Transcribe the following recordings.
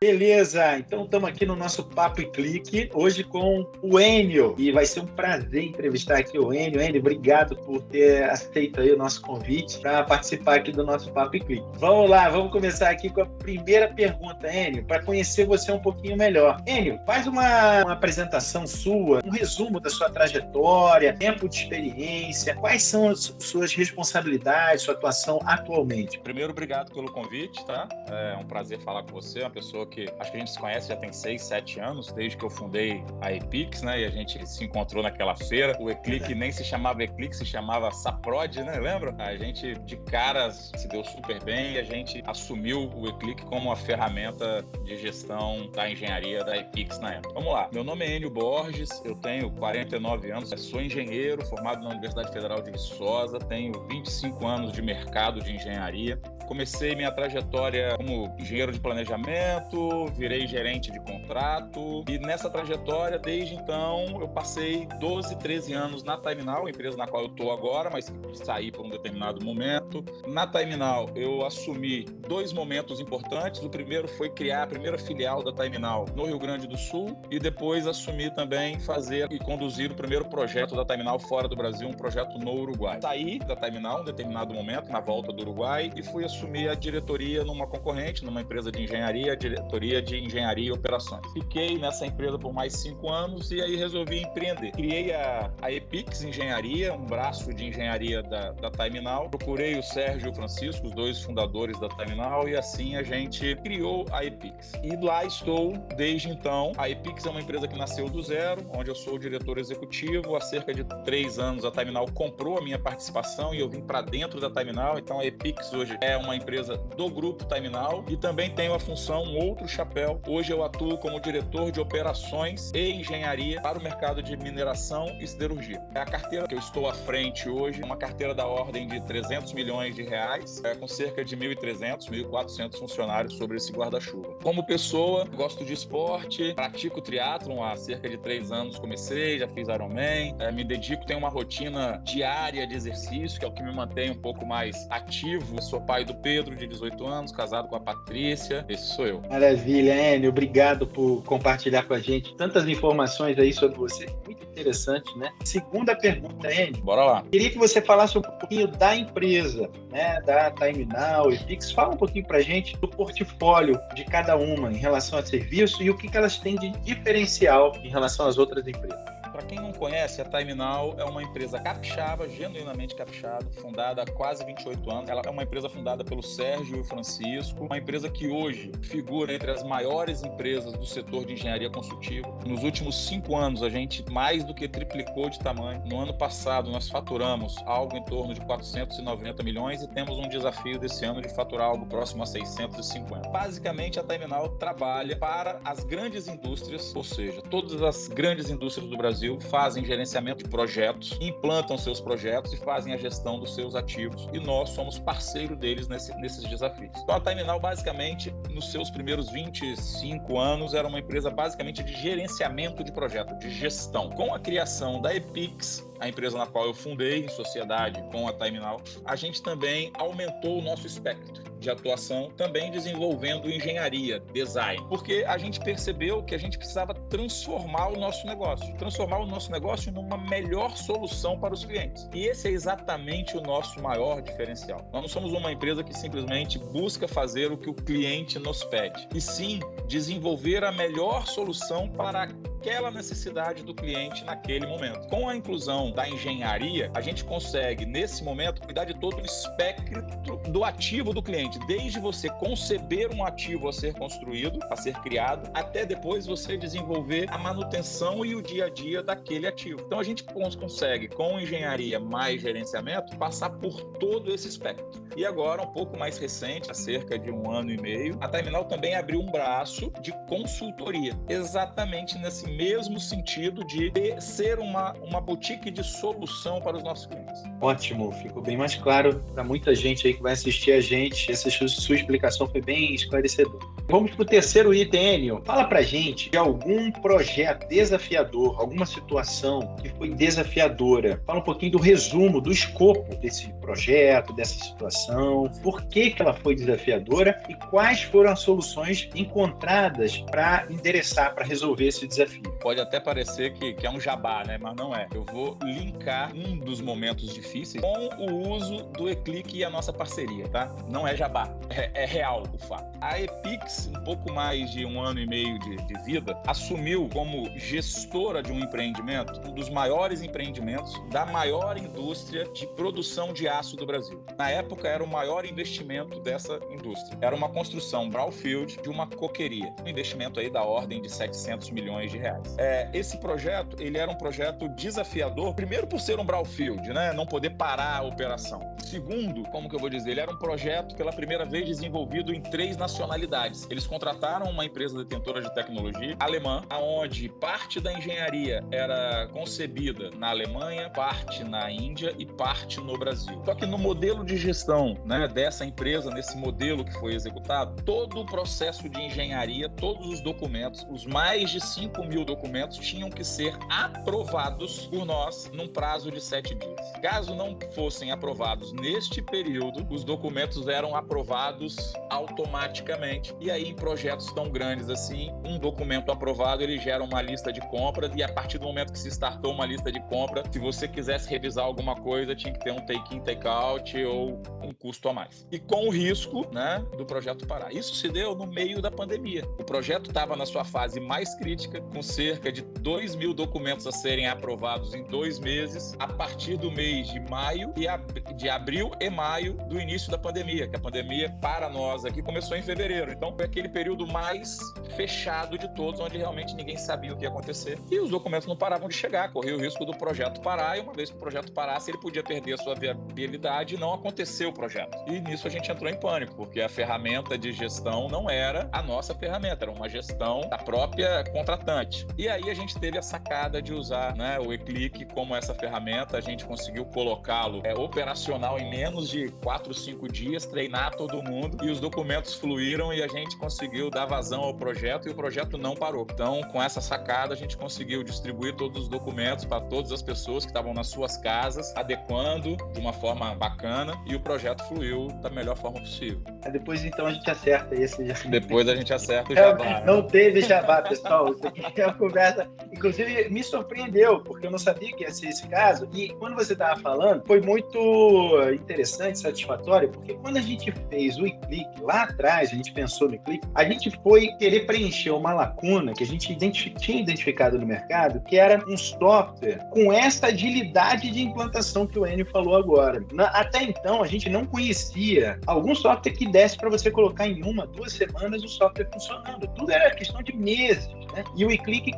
Beleza, então estamos aqui no nosso Papo e Clique, hoje com o Enio, e vai ser um prazer entrevistar aqui o Enio. Enio, obrigado por ter aceito aí o nosso convite para participar aqui do nosso Papo e Clique. Vamos lá, vamos começar aqui com a primeira pergunta, Enio, para conhecer você um pouquinho melhor. Enio, faz uma apresentação sua, um resumo da sua trajetória, tempo de experiência, quais são as suas responsabilidades, sua atuação atualmente? Primeiro, obrigado pelo convite, tá? É um prazer falar com você, uma pessoa que acho que a gente se conhece já tem 6, 7 anos, desde que eu fundei a Epix, né? E a gente se encontrou naquela feira. O Eclique nem se chamava Eclique, se chamava Saprod, né? Lembra? A gente, de caras, se deu super bem e a gente assumiu o Eclique como uma ferramenta de gestão da engenharia da Epix na época. Vamos lá. Meu nome é Enio Borges, eu tenho 49 anos, sou engenheiro, formado na Universidade Federal de Viçosa, tenho 25 anos de mercado de engenharia. Comecei minha trajetória como engenheiro de planejamento, virei gerente de contrato e nessa trajetória, desde então, eu passei 12, 13 anos na TimeNow, a empresa na qual eu estou agora, mas saí por um determinado momento. Na TimeNow, eu assumi 2 momentos importantes. O primeiro foi criar a primeira filial da TimeNow no Rio Grande do Sul e depois assumi também fazer e conduzir o primeiro projeto da TimeNow fora do Brasil, um projeto no Uruguai. Saí da TimeNow em um determinado momento, na volta do Uruguai, e fui assumir a diretoria numa concorrente, numa empresa de engenharia, a diretoria de engenharia e operações. Fiquei nessa empresa por mais 5 anos e aí resolvi empreender. Criei a Epix Engenharia, um braço de engenharia da TimeNow. Procurei o Sérgio e o Francisco, os 2 fundadores da TimeNow, e assim a gente criou a Epix. E lá estou desde então. A Epix é uma empresa que nasceu do zero, onde eu sou o diretor executivo. Há cerca de 3 anos a TimeNow comprou a minha participação e eu vim para dentro da TimeNow. Então a Epix hoje é uma empresa do grupo TimeNow e também tenho a função, um outro chapéu. Hoje eu atuo como diretor de operações e engenharia para o mercado de mineração e siderurgia. A carteira que eu estou à frente hoje é uma carteira da ordem de 300 milhões de reais, com cerca de 1.300, 1.400 funcionários sobre esse guarda-chuva. Como pessoa, gosto de esporte, pratico triatlon há cerca de 3 anos, comecei, já fiz Ironman, me dedico, tenho uma rotina diária de exercício, que é o que me mantém um pouco mais ativo. Sou pai do Pedro, de 18 anos, casado com a Patrícia. Esse sou eu. Maravilha, Enio. Obrigado por compartilhar com a gente tantas informações aí sobre você. Muito interessante, né? Segunda pergunta, Enio. Bora lá. Queria que você falasse um pouquinho da empresa, né? Da TimeNow, Epix. Fala um pouquinho pra gente do portfólio de cada uma em relação a serviço e o que elas têm de diferencial em relação às outras empresas. Para quem não conhece, a TimeNow é uma empresa capixaba, genuinamente capixaba, fundada há quase 28 anos. Ela é uma empresa fundada pelo Sérgio e o Francisco, uma empresa que hoje figura entre as maiores empresas do setor de engenharia consultiva. Nos últimos 5 anos, a gente mais do que triplicou de tamanho. No ano passado, nós faturamos algo em torno de 490 milhões e temos um desafio desse ano de faturar algo próximo a 650. Basicamente, a TimeNow trabalha para as grandes indústrias, ou seja, todas as grandes indústrias do Brasil fazem gerenciamento de projetos, implantam seus projetos e fazem a gestão dos seus ativos. E nós somos parceiro deles nesses desafios. Então a TimeNow, basicamente, nos seus primeiros 25 anos, era uma empresa basicamente de gerenciamento de projeto, de gestão. Com a criação da Epix, a empresa na qual eu fundei, em sociedade com a TimeNow, a gente também aumentou o nosso espectro de atuação, também desenvolvendo engenharia, design, porque a gente percebeu que a gente precisava transformar o nosso negócio numa melhor solução para os clientes. E esse é exatamente o nosso maior diferencial. Nós não somos uma empresa que simplesmente busca fazer o que o cliente nos pede, e sim desenvolver a melhor solução para aquela necessidade do cliente naquele momento. Com a inclusão da engenharia, a gente consegue, nesse momento, cuidar de todo o espectro do ativo do cliente, desde você conceber um ativo a ser construído, a ser criado, até depois você desenvolver a manutenção e o dia a dia daquele ativo. Então a gente consegue, com engenharia mais gerenciamento, passar por todo esse espectro. E agora, um pouco mais recente, há cerca de 1 ano e meio, a TimeNow também abriu um braço de consultoria, exatamente nesse mesmo sentido de ser uma boutique de solução para os nossos clientes. Ótimo, ficou bem mais claro para muita gente aí que vai assistir a gente. Essa sua explicação foi bem esclarecedora. Vamos para o terceiro item, Enio. Fala pra gente de algum projeto desafiador, alguma situação que foi desafiadora. Fala um pouquinho do resumo, do escopo desse projeto, dessa situação, por que ela foi desafiadora e quais foram as soluções encontradas para endereçar, para resolver esse desafio. Pode até parecer que é um jabá, né? Mas não é. Eu vou linkar um dos momentos difíceis com o uso do eClick e a nossa parceria, tá? Não é jabá, é real o fato. A Epix, um pouco mais de 1 ano e meio de vida, assumiu como gestora de um empreendimento, um dos maiores empreendimentos da maior indústria de produção de aço do Brasil. Na época, era o maior investimento dessa indústria. Era uma construção brownfield de uma coqueria. Um investimento aí da ordem de 700 milhões de reais. Esse projeto, ele era um projeto desafiador, primeiro por ser um brownfield, né? Não poder parar a operação. Segundo, como que eu vou dizer, ele era um projeto pela primeira vez desenvolvido em 3 nacionalidades. Eles contrataram uma empresa detentora de tecnologia alemã, onde parte da engenharia era concebida na Alemanha, parte na Índia e parte no Brasil. Só que no modelo de gestão, né, dessa empresa, nesse modelo que foi executado, todo o processo de engenharia, todos os documentos, os mais de 5.000 documentos tinham que ser aprovados por nós num prazo de 7 dias. Caso não fossem aprovados neste período, os documentos eram aprovados automaticamente. E aí, em projetos tão grandes assim, um documento aprovado, ele gera uma lista de compras, e a partir do momento que se startou uma lista de compra, se você quisesse revisar alguma coisa, tinha que ter um take-in, take-out ou um custo a mais. E com o risco, né, do projeto parar. Isso se deu no meio da pandemia. O projeto estava na sua fase mais crítica, com cerca de 2.000 documentos a serem aprovados em 2 meses, a partir do mês de maio e de abril e maio do início da pandemia, que a pandemia para nós aqui começou em fevereiro. Então foi aquele período mais fechado de todos, onde realmente ninguém sabia o que ia acontecer. E os documentos não paravam de chegar, corria o risco do projeto parar, e uma vez que o projeto parasse, ele podia perder a sua viabilidade e não aconteceu o projeto. E nisso a gente entrou em pânico, porque a ferramenta de gestão não era a nossa ferramenta, era uma gestão da própria contratante. E aí a gente teve a sacada de usar, né, o eClick como essa ferramenta. A gente conseguiu colocá-lo operacional em menos de 4, 5 dias, treinar todo mundo, e os documentos fluíram e a gente conseguiu dar vazão ao projeto, e o projeto não parou. Então, com essa sacada, a gente conseguiu distribuir todos os documentos para todas as pessoas que estavam nas suas casas, adequando de uma forma bacana, e o projeto fluiu da melhor forma possível. Depois, então, a gente acerta esse. Depois a gente acerta o jabá. Não teve jabá, pessoal. Isso aqui é uma conversa. Inclusive, me surpreendeu, porque eu não sabia que ia ser esse caso. E quando você estava falando, foi muito interessante, satisfatório, porque quando a gente fez o eClick lá atrás, a gente pensou no eClick, a gente foi querer preencher uma lacuna que a gente tinha identificado no mercado, que era um software com essa agilidade de implantação que o Enio falou agora. Até então, a gente não conhecia algum software que desse para você colocar em 1, 2 semanas o software funcionando. Tudo era questão de meses, né? E o eClick,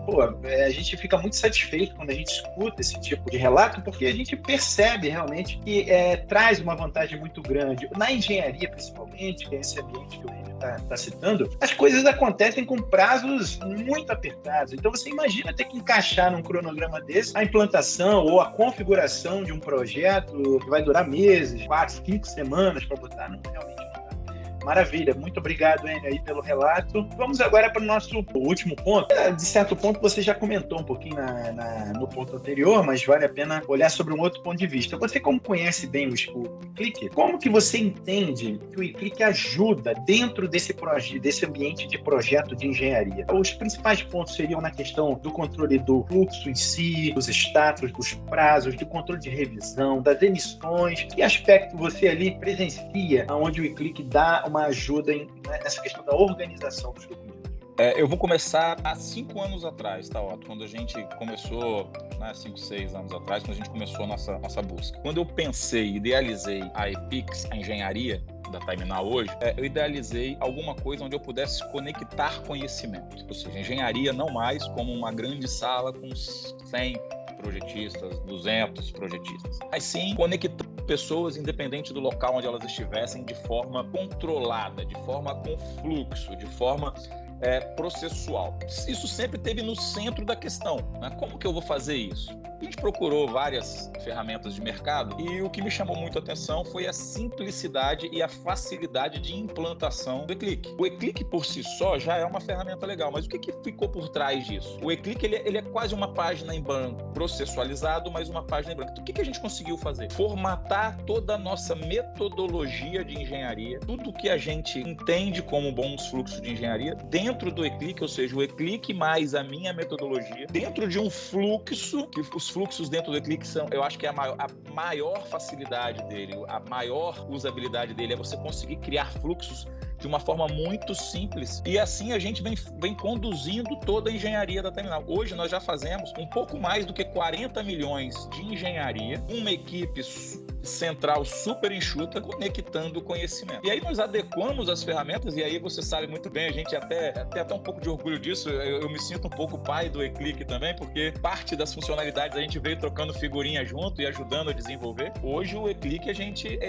a gente fica muito satisfeito quando a gente escuta esse tipo de relato, porque a gente percebe realmente que traz uma vantagem muito grande. Na engenharia, principalmente, que é esse ambiente que o Enio está citando, as coisas acontecem com prazos muito apertados. Então, você imagina ter que encaixar num cronograma desse a implantação ou a configuração de um projeto que vai durar meses, 4, 5 semanas para botar, não, realmente. Maravilha, muito obrigado, Enio, aí pelo relato. Vamos agora para o nosso último ponto. De certo ponto, você já comentou um pouquinho no ponto anterior, mas vale a pena olhar sobre um outro ponto de vista. Você, como conhece bem o eClick, como que você entende que o eClick ajuda dentro desse ambiente de projeto de engenharia? Os principais pontos seriam na questão do controle do fluxo em si, dos status, dos prazos, do controle de revisão, das emissões. Que aspecto você ali presencia onde o eClick dá uma ajuda nessa questão da organização dos documentos? Eu vou começar há 5 anos atrás, tá, Otto? Quando a gente começou, 5, 6 anos atrás, quando a gente começou a nossa busca. Quando eu idealizei a Epix, a engenharia da TimeNow hoje, eu idealizei alguma coisa onde eu pudesse conectar conhecimento. Ou seja, engenharia não mais como uma grande sala com 100 projetistas, 200 projetistas, mas sim conectar pessoas independente do local onde elas estivessem, de forma controlada, de forma com fluxo, de forma processual. Isso sempre esteve no centro da questão, né? Como que eu vou fazer isso? A gente procurou várias ferramentas de mercado e o que me chamou muito a atenção foi a simplicidade e a facilidade de implantação do eClick. O eClick por si só já é uma ferramenta legal, mas o que ficou por trás disso? O eClick ele é quase uma página em branco, processualizado, mas uma página em branco. Então, o que a gente conseguiu fazer? Formatar toda a nossa metodologia de engenharia, tudo que a gente entende como bons fluxos de engenharia, dentro do eClick, ou seja, o eClick mais a minha metodologia, dentro de um fluxo, que os fluxos dentro do eClick são, eu acho que a maior facilidade dele, a maior usabilidade dele é você conseguir criar fluxos de uma forma muito simples. E assim a gente vem conduzindo toda a engenharia da terminal. Hoje nós já fazemos um pouco mais do que 40 milhões de engenharia, uma equipe central super enxuta, conectando o conhecimento. E aí nós adequamos as ferramentas, e aí você sabe muito bem, a gente até um pouco de orgulho disso, eu me sinto um pouco pai do eClick também, porque parte das funcionalidades a gente veio trocando figurinha junto e ajudando a desenvolver. Hoje o eClick,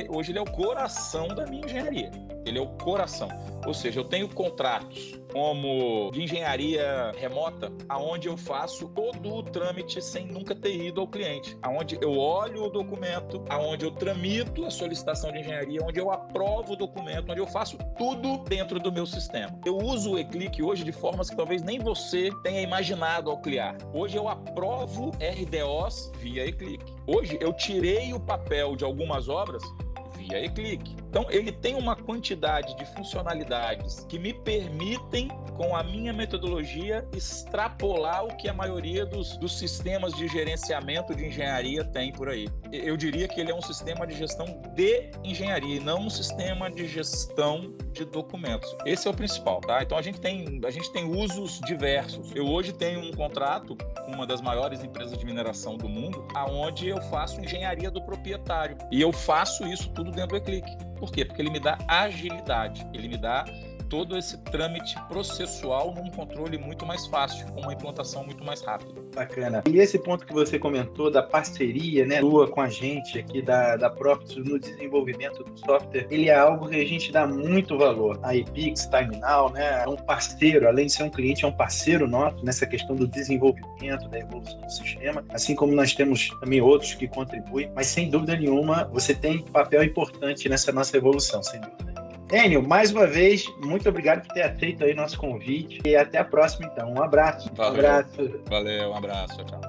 hoje ele é o coração da minha engenharia. Ele é o coração. Ou seja, eu tenho contratos como de engenharia remota, aonde eu faço todo o trâmite sem nunca ter ido ao cliente, aonde eu olho o documento, aonde eu tramito a solicitação de engenharia, onde eu aprovo o documento, onde eu faço tudo dentro do meu sistema. Eu uso o eClick hoje de formas que talvez nem você tenha imaginado ao criar. Hoje eu aprovo RDOs via eClick. Hoje eu tirei o papel de algumas obras via eClick. Então, ele tem uma quantidade de funcionalidades que me permitem, com a minha metodologia, extrapolar o que a maioria dos sistemas de gerenciamento de engenharia tem por aí. Eu diria que ele é um sistema de gestão de engenharia e não um sistema de gestão de documentos. Esse é o principal, tá? Então, a gente tem usos diversos. Eu hoje tenho um contrato com uma das maiores empresas de mineração do mundo, aonde eu faço engenharia do proprietário. E eu faço isso tudo dentro do eClick. Por quê? Porque ele me dá agilidade, ele me dá todo esse trâmite processual num controle muito mais fácil, com uma implantação muito mais rápida. Bacana. E esse ponto que você comentou da parceria, né, sua com a gente aqui da Proptus no desenvolvimento do software, ele é algo que a gente dá muito valor. A Epix, Terminal, né, é um parceiro, além de ser um cliente, é um parceiro nosso nessa questão do desenvolvimento, da evolução do sistema, assim como nós temos também outros que contribuem, mas sem dúvida nenhuma, você tem um papel importante nessa nossa evolução, sem dúvida. Enio, mais uma vez, muito obrigado por ter aceito aí nosso convite e até a próxima, então. Um abraço. Valeu. Um abraço. Valeu, um abraço. Tchau.